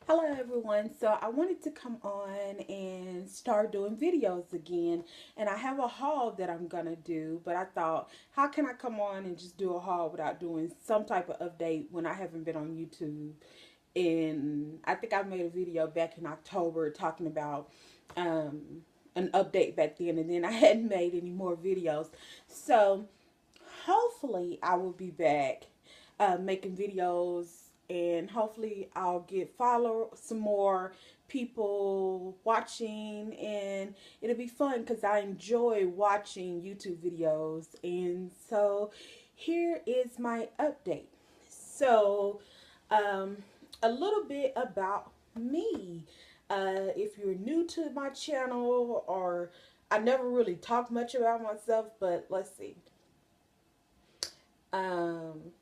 Hello everyone. So I wanted to come on and start doing videos again, and I have a haul that I'm gonna do, but I thought, how can I come on and just do a haul without doing some type of update when I haven't been on YouTube? And I think I made a video back in October talking about um, an update back then, and then I hadn't made any more videos. So hopefully I will be back making videos, and hopefully I'll get follow some more people watching, and it'll be fun because I enjoy watching YouTube videos. And so here is my update. So um, a little bit about me. If you're new to my channel, or I never really talk much about myself, but let's see. Um,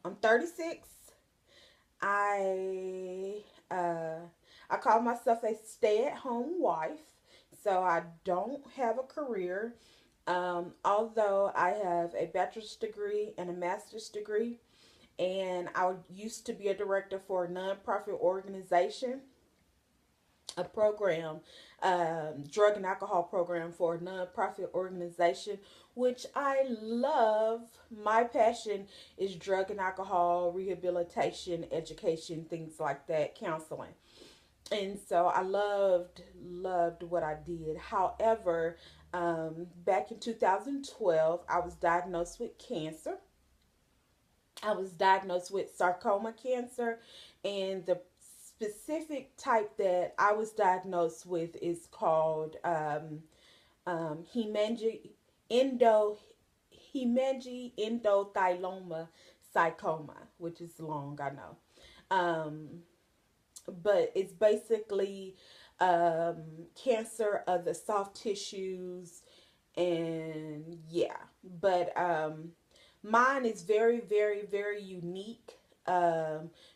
I'm 36. I uh, I call myself a stay-at-home wife, so I don't have a career. Although I have a bachelor's degree and a master's degree, and I used to be a director for a nonprofit organization, a program, drug and alcohol program for a nonprofit organization, which I love. My passion is drug and alcohol rehabilitation, education, things like that, counseling. And so I loved what I did. However, back in 2012, I was diagnosed with cancer. I was diagnosed with sarcoma cancer, and the specific type that I was diagnosed with is called hemangi endo hemangi endothelioma sarcoma, which is long, I know. But it's basically cancer of the soft tissues, and yeah. But mine is very, very, very unique,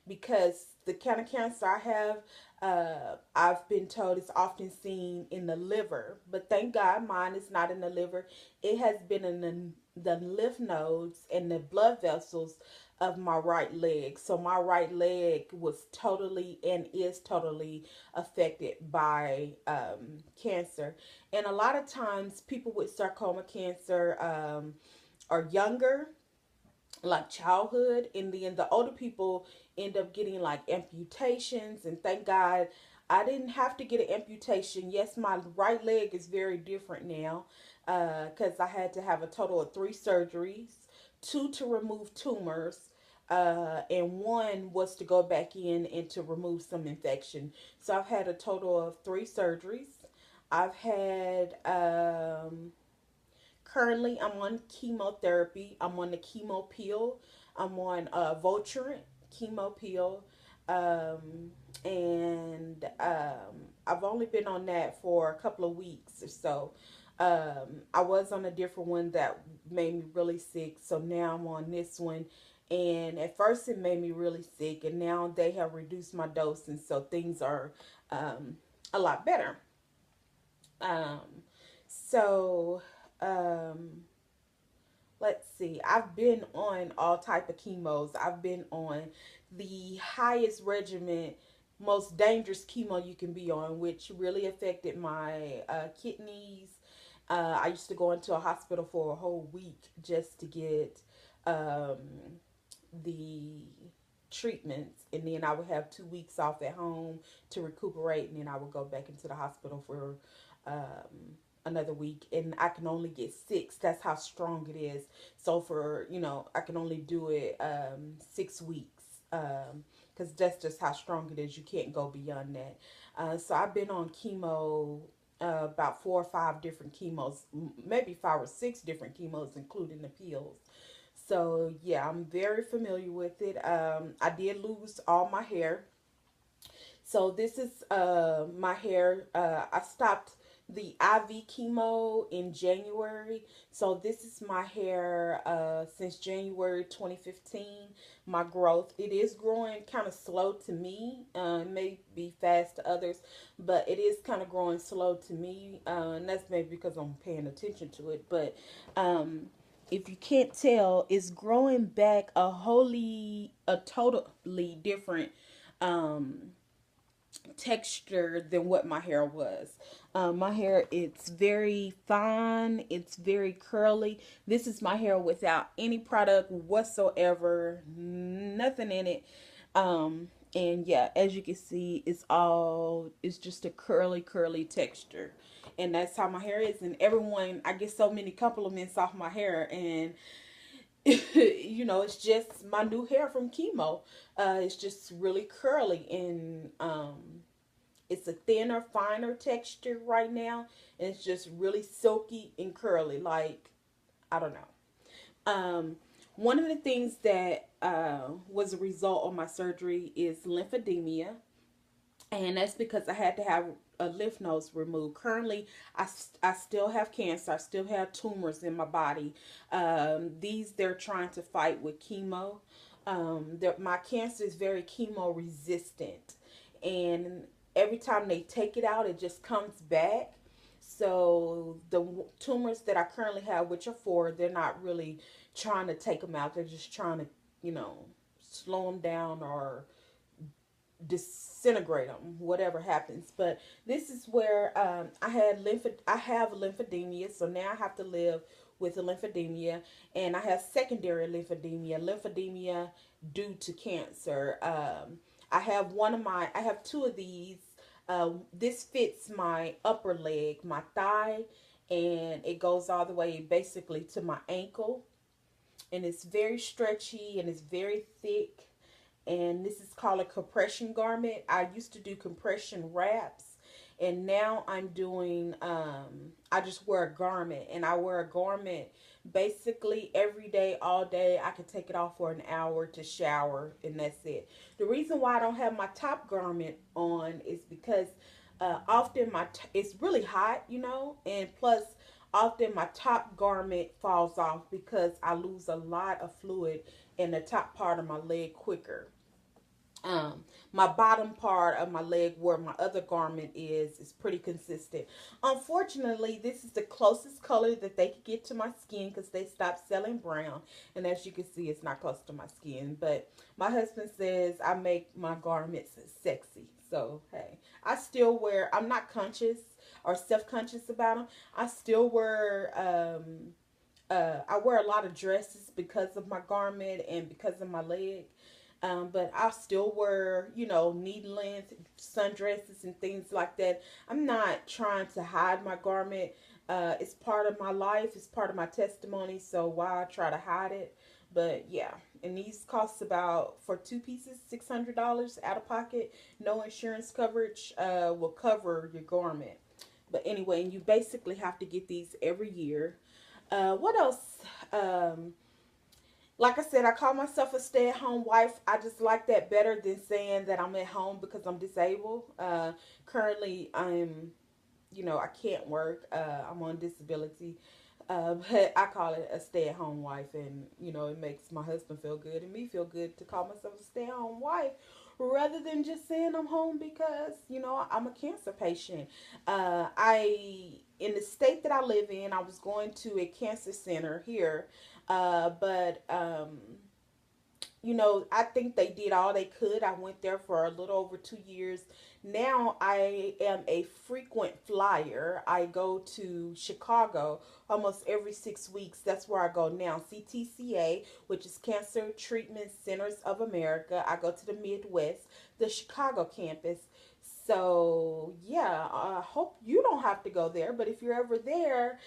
because the kind of cancer I have, I've been told it's often seen in the liver. But thank God mine is not in the liver. It has been in the lymph nodes and the blood vessels of my right leg. So my right leg was totally and is totally affected by cancer. And a lot of times people with sarcoma cancer are younger, like childhood, and then the older people end up getting like amputations. And thank God I didn't have to get an amputation. Yes, my right leg is very different now, because I had to have a total of 3 surgeries, two to remove tumors, and one was to go back in and to remove some infection. So I've had a total of 3 surgeries. I've had currently, I'm on chemotherapy. I'm on the chemo pill. I'm on Votrient chemo pill. And I've only been on that for a couple of weeks or so. I was on a different one that made me really sick. So now I'm on this one. And at first it made me really sick. And now they have reduced my dose. And so things are a lot better. Um, so um, let's see, I've been on all type of chemos. I've been on the highest regimen, most dangerous chemo you can be on, which really affected my kidneys. I used to go into a hospital for a whole week just to get um, the treatments, and then I would have 2 weeks off at home to recuperate, and then I would go back into the hospital for another week. And I can only get 6. That's how strong it is. So for, I can only do it 6 weeks, because that's just how strong it is. You can't go beyond that. So I've been on chemo, about 4 or 5 different chemos, maybe 5 or 6 different chemos, including the pills. So yeah, I'm very familiar with it. I did lose all my hair. So this is my hair. I stopped the IV chemo in January. So this is my hair since January 2015. My growth, it is growing kind of slow to me. It may be fast to others, but it is kind of growing slow to me. And that's maybe because I'm paying attention to it. But if you can't tell, it's growing back a totally different um texture than what my hair was. My hair, it's very fine, it's very curly. This is my hair without any product whatsoever, nothing in it. And yeah, as you can see, it's just a curly texture. And that's how my hair is. And everyone, I get so many compliments off my hair, and it's just my new hair from chemo. It's just really curly, and it's a thinner, finer texture right now, and it's just really silky and curly. Like, I don't know. One of the things that was a result of my surgery is lymphedema, and that's because I had to have a lymph nodes removed. Currently, I still have cancer. I still have tumors in my body. These they're trying to fight with chemo. My cancer is very chemo resistant, and every time they take it out, it just comes back. So the tumors that I currently have, which are four, they're not really trying to take them out. They're just trying to, slow them down or disintegrate them, whatever happens. But this is where I have lymphedema, so now I have to live with the lymphedema, and I have secondary lymphedema due to cancer. I have two of these. This fits my upper leg, my thigh, and it goes all the way basically to my ankle, and it's very stretchy and it's very thick, and this is called a compression garment. I used to do compression wraps, and now I'm doing I just wear a garment, and I wear a garment basically every day, all day. I can take it off for an hour to shower, and that's it. The reason why I don't have my top garment on is because often it's really hot, and plus often my top garment falls off because I lose a lot of fluid in the top part of my leg quicker. My bottom part of my leg where my other garment is pretty consistent. Unfortunately, this is the closest color that they could get to my skin because they stopped selling brown, and as you can see, it's not close to my skin. But my husband says I make my garments sexy, so hey, I'm not conscious or self-conscious about them. I still wear I wear a lot of dresses because of my garment and because of my leg. But I still wear, knee length sundresses and things like that. I'm not trying to hide my garment. It's part of my life. It's part of my testimony. So why try to hide it? But yeah, and these costs about, for two pieces, $600 out of pocket. No insurance coverage will cover your garment. But anyway, and you basically have to get these every year. What else? Like I said, I call myself a stay-at-home wife. I just like that better than saying that I'm at home because I'm disabled. Currently, I can't work. I'm on disability. But I call it a stay-at-home wife, and, it makes my husband feel good and me feel good to call myself a stay-at-home wife rather than just saying I'm home because, I'm a cancer patient. In the state that I live in, I was going to a cancer center here, but I think they did all they could. I went there for a little over 2 years. Now I am a frequent flyer. I go to Chicago almost every 6 weeks. That's where I go now. CTCA, which is Cancer Treatment Centers of America. I go to the Midwest, the Chicago campus. So, yeah, I hope you don't have to go there. But if you're ever there,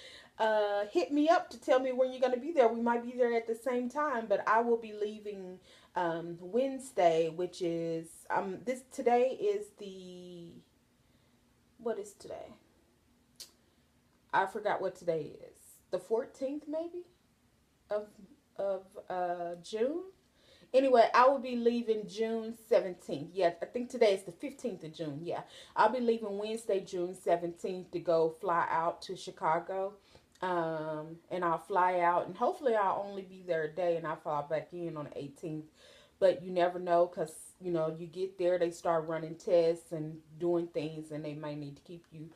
hit me up to tell me when you're going to be there. We might be there at the same time, but I will be leaving Wednesday, which is today is what is today? I forgot what today is. The 14th maybe of June. Anyway, I will be leaving June 17th. Yeah, I think today is the 15th of June. Yeah, I'll be leaving Wednesday, June 17th to go fly out to Chicago. And I'll fly out, and hopefully I'll only be there a day, and I'll fly back in on the 18th. But you never know because, you get there, they start running tests and doing things, and they might need to keep you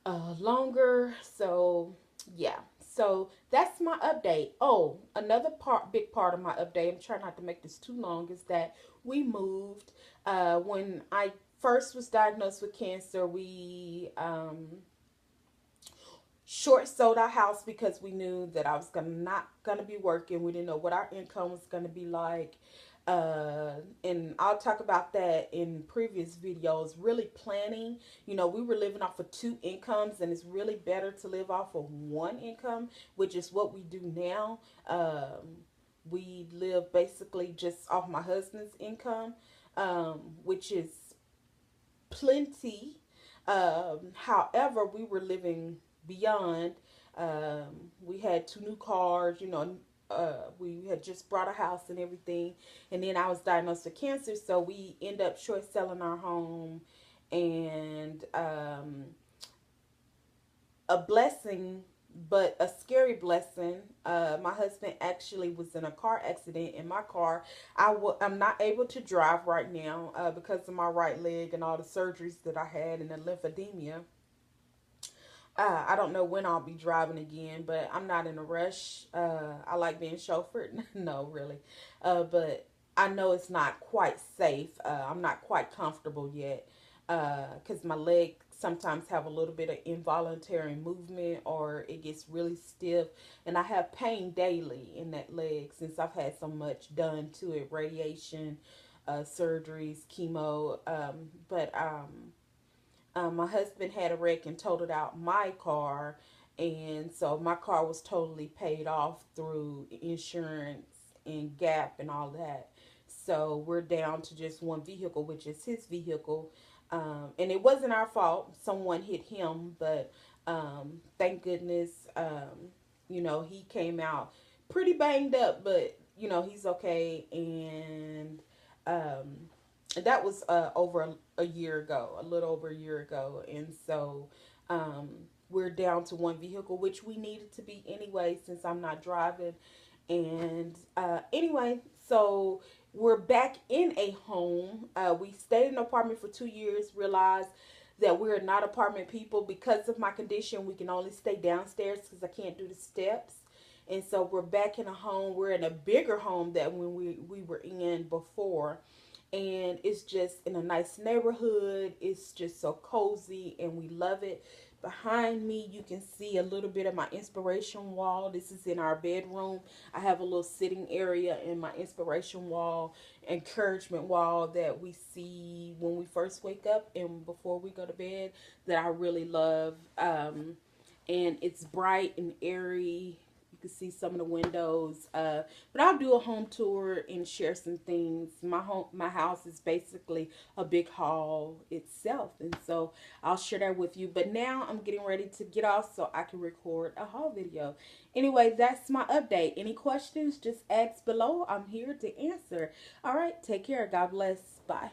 longer. So, yeah. So that's my update. Oh, another big part of my update, I'm trying not to make this too long, is that we moved. When I first was diagnosed with cancer, we short sold our house because we knew that I was not gonna be working. We didn't know what our income was gonna be like. And I'll talk about that in previous videos. Really planning, we were living off of two incomes, and it's really better to live off of one income, which is what we do now. We live basically just off my husband's income, which is plenty. However, we were living beyond. We had two new cars, we had just bought a house and everything. And then I was diagnosed with cancer, so we end up short selling our home. And a blessing, but a scary blessing. My husband actually was in a car accident in my car. I'm not able to drive right now because of my right leg and all the surgeries that I had and the lymphedema. I don't know when I'll be driving again, but I'm not in a rush. I like being chauffeured. No, really. But I know it's not quite safe. I'm not quite comfortable yet because my leg sometimes have a little bit of involuntary movement, or it gets really stiff, and I have pain daily in that leg since I've had so much done to it, radiation, surgeries, chemo. My husband had a wreck and totaled out my car, and so my car was totally paid off through insurance and Gap and all that. So we're down to just one vehicle, which is his vehicle. And it wasn't our fault. Someone hit him, but thank goodness, he came out pretty banged up, but he's okay. And that was over a year ago, a little over a year ago. And so um, we're down to one vehicle, which we needed to be anyway since I'm not driving. And anyway, so we're back in a home. We stayed in an apartment for 2 years, realized that we're not apartment people because of my condition. We can only stay downstairs because I can't do the steps. And so we're back in a home. We're in a bigger home than when we were in before. And it's just in a nice neighborhood. It's just so cozy and we love it. Behind me, you can see a little bit of my inspiration wall. This is in our bedroom. I have a little sitting area in my inspiration wall, encouragement wall that we see when we first wake up and before we go to bed that I really love. And it's bright and airy. You can see some of the windows. But I'll do a home tour and share some things. My house is basically a big hall itself, and so I'll share that with you. But now I'm getting ready to get off so I can record a haul video. Anyway, that's my update. Any questions, just ask below. I'm here to answer. All right, take care. God bless. Bye.